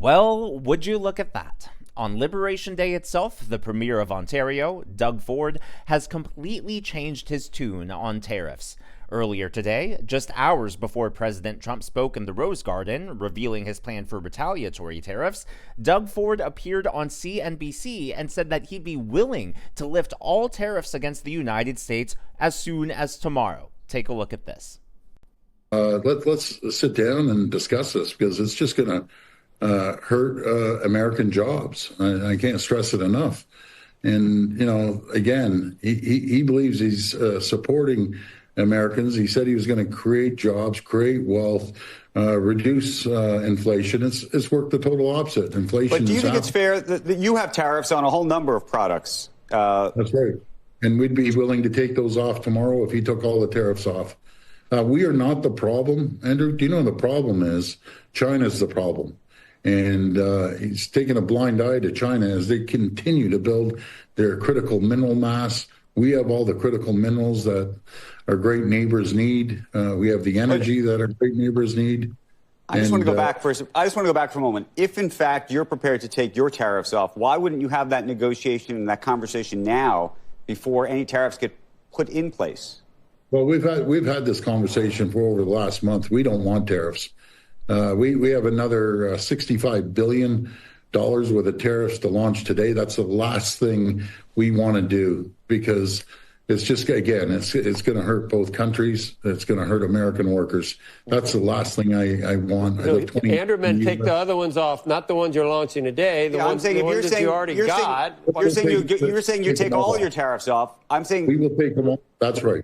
Well, would you look at that? On Liberation Day itself, the Premier of Ontario, Doug Ford, has completely changed his tune on tariffs. Earlier today, just hours before President Trump spoke in the Rose Garden, revealing his plan for retaliatory tariffs, Doug Ford appeared on CNBC and said that he'd be willing to lift all tariffs against the United States as soon as tomorrow. Take a look at this. Let's sit down and discuss this, because it's just going to hurt American jobs. I can't stress it enough. And, again, he believes he's supporting Americans. He said he was going to create jobs, create wealth, reduce inflation. It's worked the total opposite. Inflation. But do you think it's fair that you have tariffs on a whole number of products? That's right. And we'd be willing to take those off tomorrow if he took all the tariffs off. We are not the problem, Andrew. Do you know the problem is? China's the problem. And he's taking a blind eye to China as they continue to build their critical mineral mass. We have all the critical minerals that our great neighbors need. We have the energy that our great neighbors need. I just want to go back for a moment. If, in fact, you're prepared to take your tariffs off, why wouldn't you have that negotiation and that conversation now before any tariffs get put in place? Well, we've had this conversation for over the last month. We don't want tariffs. We have another $65 billion worth of tariffs to launch today. That's the last thing we want to do, because it's just, again, it's going to hurt both countries. It's going to hurt American workers. That's the last thing I want. Andrew meant take the other ones off, not the ones you're launching today. The ones that you already got. You're saying you take all your tariffs off. I'm saying we will take them off. That's right.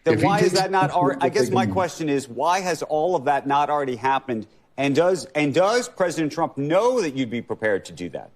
Then why is that not? I guess my question is, why has all of that not already happened? And does President Trump know that you'd be prepared to do that?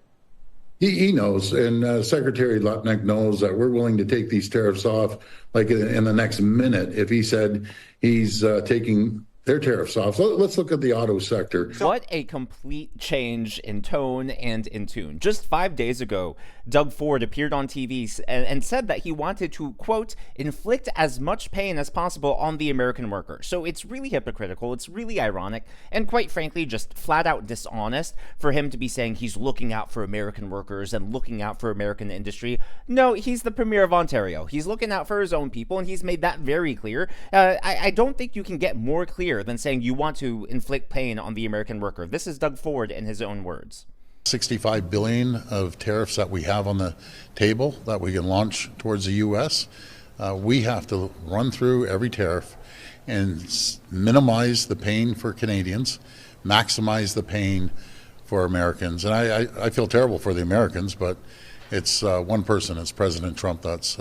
He knows, and Secretary Lutnick knows that we're willing to take these tariffs off, like in the next minute, if he said he's taking their tariffs off. So let's look at the auto sector. What a complete change in tone and in tune. Just 5 days ago, Doug Ford appeared on TV and said that he wanted to, quote, inflict as much pain as possible on the American worker. So it's really hypocritical. It's really ironic and, quite frankly, just flat out dishonest for him to be saying he's looking out for American workers and looking out for American industry. No, he's the Premier of Ontario. He's looking out for his own people, and he's made that very clear. I don't think you can get more clear than saying you want to inflict pain on the American worker. This is Doug Ford in his own words. $65 billion of tariffs that we have on the table that we can launch towards the U.S. We have to run through every tariff and minimize the pain for Canadians, maximize the pain for Americans. And I feel terrible for the Americans, but it's one person, it's President Trump, that's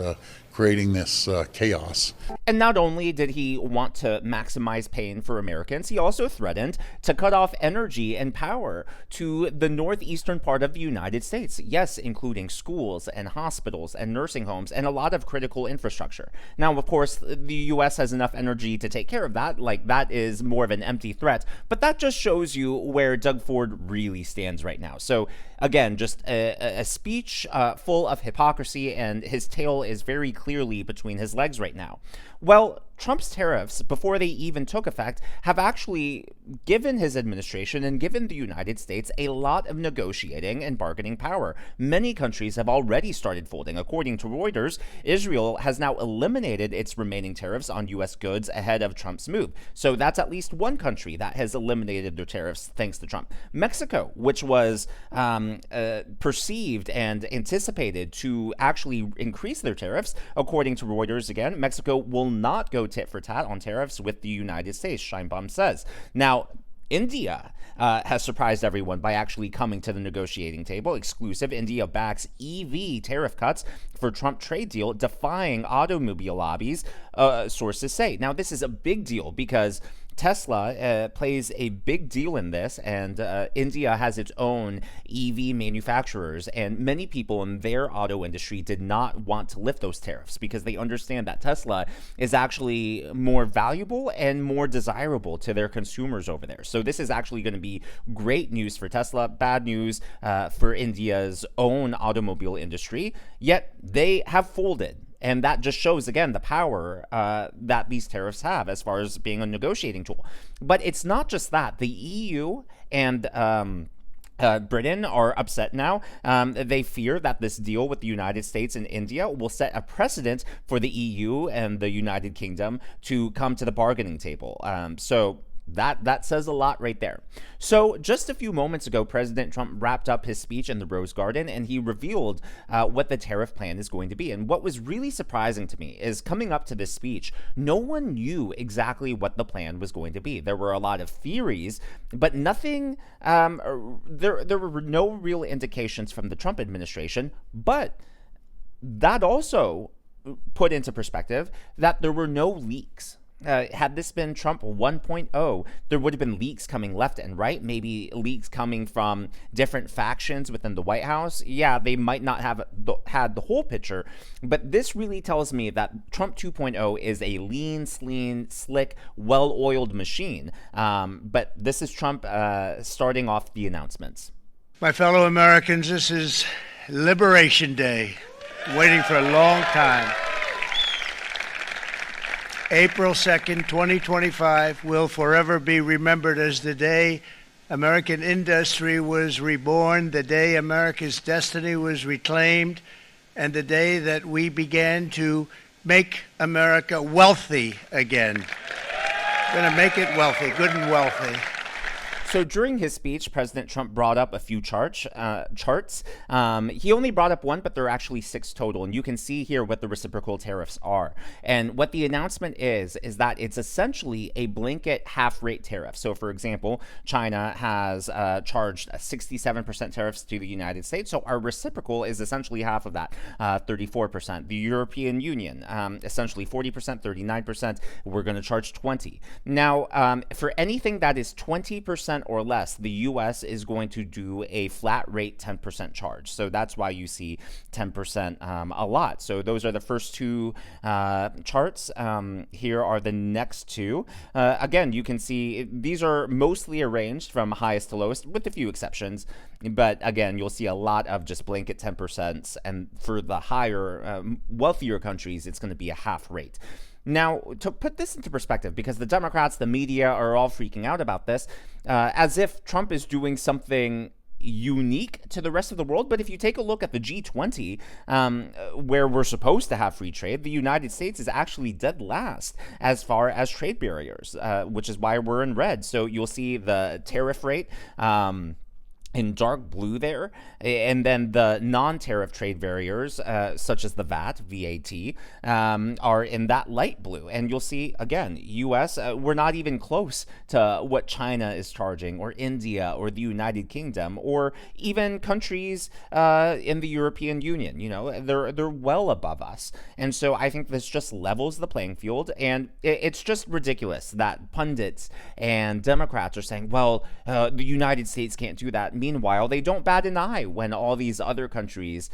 creating this chaos. And not only did he want to maximize pain for Americans, he also threatened to cut off energy and power to the northeastern part of the United States. Yes, including schools and hospitals and nursing homes and a lot of critical infrastructure. Now, of course, the U.S. has enough energy to take care of that. Like, that is more of an empty threat. But that just shows you where Doug Ford really stands right now. So, again, just a speech full of hypocrisy, and his tail is very clearly between his legs right now. Well, Trump's tariffs, before they even took effect, have actually given his administration and given the United States a lot of negotiating and bargaining power. Many countries have already started folding. According to Reuters, Israel has now eliminated its remaining tariffs on U.S. goods ahead of Trump's move. So that's at least one country that has eliminated their tariffs thanks to Trump. Mexico, which was perceived and anticipated to actually increase their tariffs, according to Reuters again, Mexico will not go tit for tat on tariffs with the United States, Sheinbaum says. Now, India has surprised everyone by actually coming to the negotiating table. Exclusive, India backs EV tariff cuts for Trump trade deal, defying automobile lobbies, sources say. Now, this is a big deal because Tesla plays a big deal in this, and India has its own EV manufacturers, and many people in their auto industry did not want to lift those tariffs because they understand that Tesla is actually more valuable and more desirable to their consumers over there. So this is actually going to be great news for Tesla, bad news for India's own automobile industry, yet they have folded. And that just shows, again, the power that these tariffs have as far as being a negotiating tool. But it's not just that. The EU and Britain are upset now. They fear that this deal with the United States and India will set a precedent for the EU and the United Kingdom to come to the bargaining table. So that says a lot right there. So just a few moments ago, President Trump wrapped up his speech in the Rose Garden, and he revealed what the tariff plan is going to be. And what was really surprising to me is coming up to this speech, no one knew exactly what the plan was going to be. There were a lot of theories, but nothing, there were no real indications from the Trump administration. But that also put into perspective that there were no leaks. Had this been Trump 1.0, there would have been leaks coming left and right, maybe leaks coming from different factions within the White House. Yeah, they might not have had the whole picture, but this really tells me that Trump 2.0 is a lean, slick, well-oiled machine. But this is Trump starting off the announcements. My fellow Americans, this is Liberation Day, waiting for a long time. April 2nd, 2025 will forever be remembered as the day American industry was reborn, the day America's destiny was reclaimed, and the day that we began to make America wealthy again. We're going to make it wealthy, good and wealthy. So during his speech, President Trump brought up a few charts. He only brought up one, but there are actually 6 total. And you can see here what the reciprocal tariffs are. And what the announcement is that it's essentially a blanket half-rate tariff. So, for example, China has charged 67% tariffs to the United States. So our reciprocal is essentially half of that, 34%. The European Union, essentially 40%, 39%. We're going to charge 20%. Now, for anything that is 20% or less, the U.S. is going to do a flat rate 10% charge. So that's why you see 10% a lot. So those are the first 2 charts. Here are the next 2. Again, you can see these are mostly arranged from highest to lowest, with a few exceptions. But again, you'll see a lot of just blanket 10%. And for the higher, wealthier countries, it's going to be a half rate. Now, to put this into perspective, because the Democrats, the media are all freaking out about this, as if Trump is doing something unique to the rest of the world. But if you take a look at the G20, where we're supposed to have free trade, the United States is actually dead last as far as trade barriers, which is why we're in red. So you'll see the tariff rate in dark blue there, and then the non-tariff trade barriers, such as the VAT, are in that light blue. And you'll see, again, U.S., we're not even close to what China is charging, or India, or the United Kingdom, or even countries in the European Union. You know, they're well above us. And so I think this just levels the playing field, and it's just ridiculous that pundits and Democrats are saying, well, the United States can't do that. Meanwhile, they don't bat an eye when all these other countries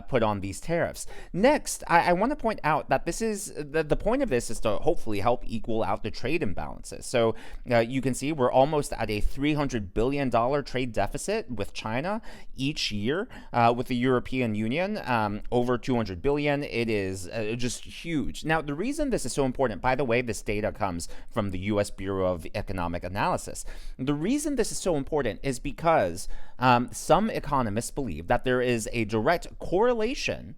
put on these tariffs. Next, I want to point out that this is the point of this is to hopefully help equal out the trade imbalances. So you can see we're almost at a $300 billion trade deficit with China each year. With the European Union, over $200 billion. It is just huge. Now, the reason this is so important, by the way, this data comes from the U.S. Bureau of Economic Analysis. The reason this is so important is because some economists believe that there is a direct correlation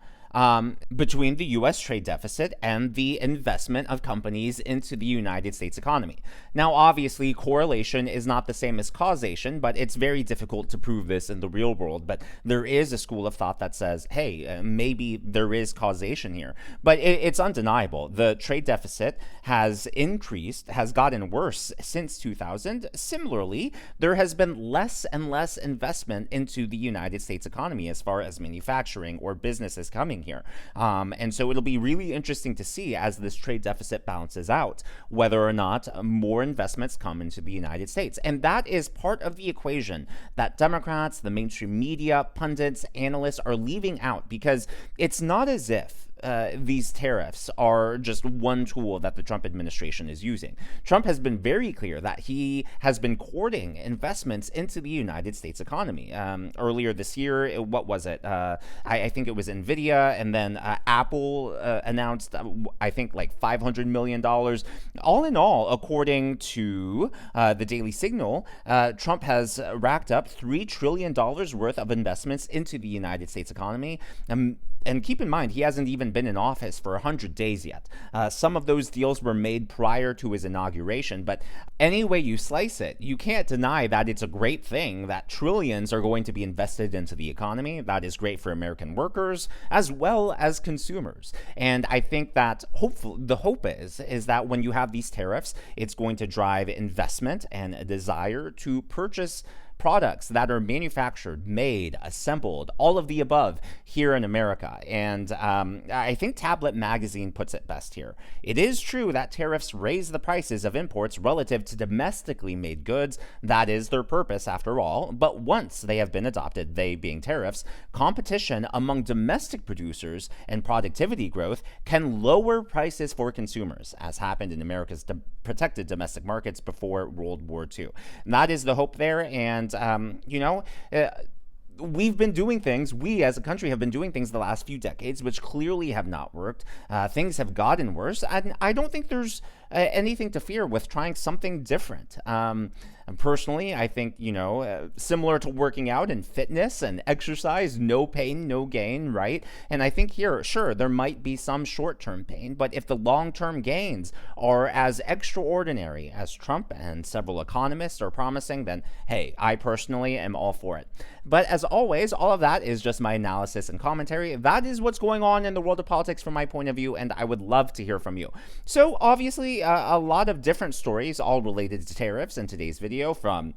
between the U.S. trade deficit and the investment of companies into the United States economy. Now, obviously, correlation is not the same as causation, but it's very difficult to prove this in the real world. But there is a school of thought that says, hey, maybe there is causation here. But it's undeniable. The trade deficit has increased, has gotten worse since 2000. Similarly, there has been less and less investment into the United States economy as far as manufacturing or businesses coming here. And so it'll be really interesting to see as this trade deficit balances out, whether or not more investments come into the United States. And that is part of the equation that Democrats, the mainstream media, pundits, analysts are leaving out, because it's not as if these tariffs are just one tool that the Trump administration is using. Trump has been very clear that he has been courting investments into the United States economy. Earlier this year, what was it? I think it was NVIDIA, and then Apple announced, I think, like $500 million. All in all, according to the Daily Signal, Trump has racked up $3 trillion worth of investments into the United States economy. And keep in mind, he hasn't even been in office for 100 days yet. Some of those deals were made prior to his inauguration, but any way you slice it, you can't deny that it's a great thing that trillions are going to be invested into the economy. That is great for American workers as well as consumers. And I think that the hope is that when you have these tariffs, it's going to drive investment and a desire to purchase products that are manufactured, made, assembled, all of the above here in America. And I think Tablet Magazine puts it best here. It is true that tariffs raise the prices of imports relative to domestically made goods. That is their purpose, after all. But once they have been adopted, they being tariffs, competition among domestic producers and productivity growth can lower prices for consumers, as happened in America's protected domestic markets before World War II. And that is the hope there. And we've been doing things, we as a country have been doing things the last few decades, which clearly have not worked. Things have gotten worse. And I don't think there's anything to fear with trying something different. And personally, I think, similar to working out and fitness and exercise, no pain, no gain, right? And I think here, sure, there might be some short-term pain, but if the long-term gains are as extraordinary as Trump and several economists are promising, then, hey, I personally am all for it. But as always, all of that is just my analysis and commentary. That is what's going on in the world of politics from my point of view, and I would love to hear from you. So obviously, a lot of different stories all related to tariffs in today's video, from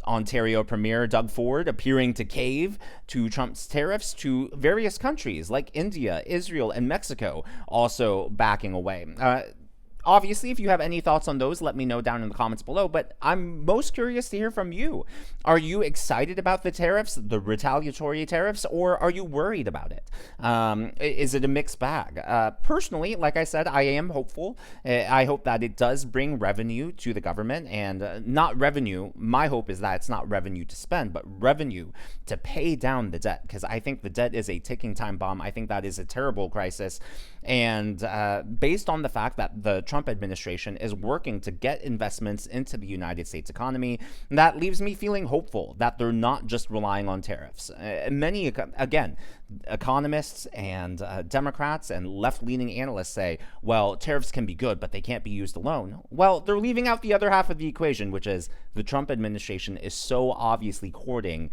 Ontario Premier Doug Ford appearing to cave to Trump's tariffs, to various countries like India, Israel, and Mexico also backing away. Obviously, if you have any thoughts on those, let me know down in the comments below. But I'm most curious to hear from you. Are you excited about the tariffs, the retaliatory tariffs, or are you worried about it? Is it a mixed bag? Personally, like I said, I am hopeful. I hope that it does bring revenue to the government, and not revenue. My hope is that it's not revenue to spend, but revenue to pay down the debt, because I think the debt is a ticking time bomb. I think that is a terrible crisis. And based on the fact that the Trump administration is working to get investments into the United States economy, that leaves me feeling hopeful that they're not just relying on tariffs. Many, again, economists and Democrats and left-leaning analysts say, well, tariffs can be good, but they can't be used alone. Well, they're leaving out the other half of the equation, which is the Trump administration is so obviously courting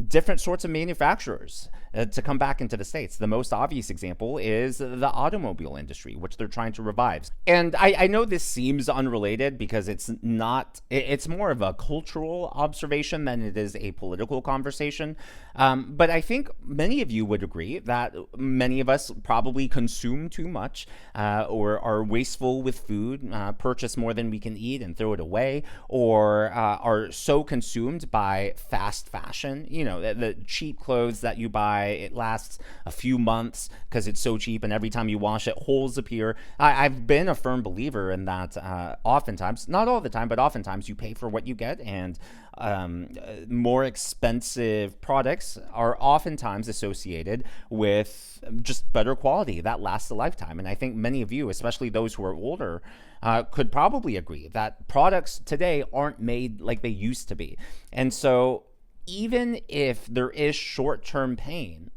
different sorts of manufacturers to come back into the States. The most obvious example is the automobile industry, which they're trying to revive. And I know this seems unrelated because it's not, it's more of a cultural observation than it is a political conversation. But I think many of you would agree that many of us probably consume too much or are wasteful with food, purchase more than we can eat and throw it away, or are so consumed by fast fashion, the cheap clothes that you buy, it lasts a few months because it's so cheap, and every time you wash it, holes appear. I've been a firm believer in that. Oftentimes, not all the time, but oftentimes you pay for what you get, and more expensive products are oftentimes associated with just better quality that lasts a lifetime. And I think many of you, especially those who are older, could probably agree that products today aren't made like they used to be. And so even if there is short-term pain,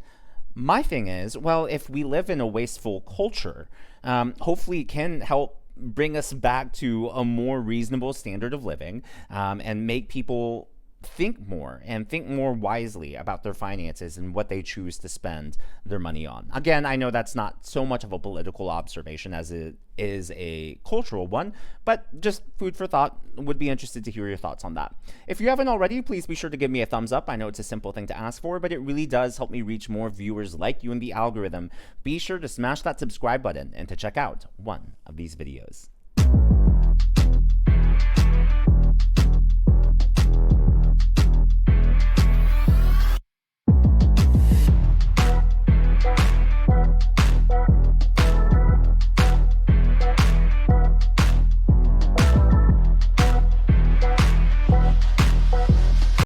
my thing is, well, if we live in a wasteful culture, hopefully it can help bring us back to a more reasonable standard of living, and make people think more wisely about their finances and what they choose to spend their money on. Again, I know that's not so much of a political observation as it is a cultural one, but just food for thought. Would be interested to hear your thoughts on that. If you haven't already, please be sure to give me a thumbs up. I know it's a simple thing to ask for, but it really does help me reach more viewers like you in the algorithm. Be sure to smash that subscribe button and to check out one of these videos.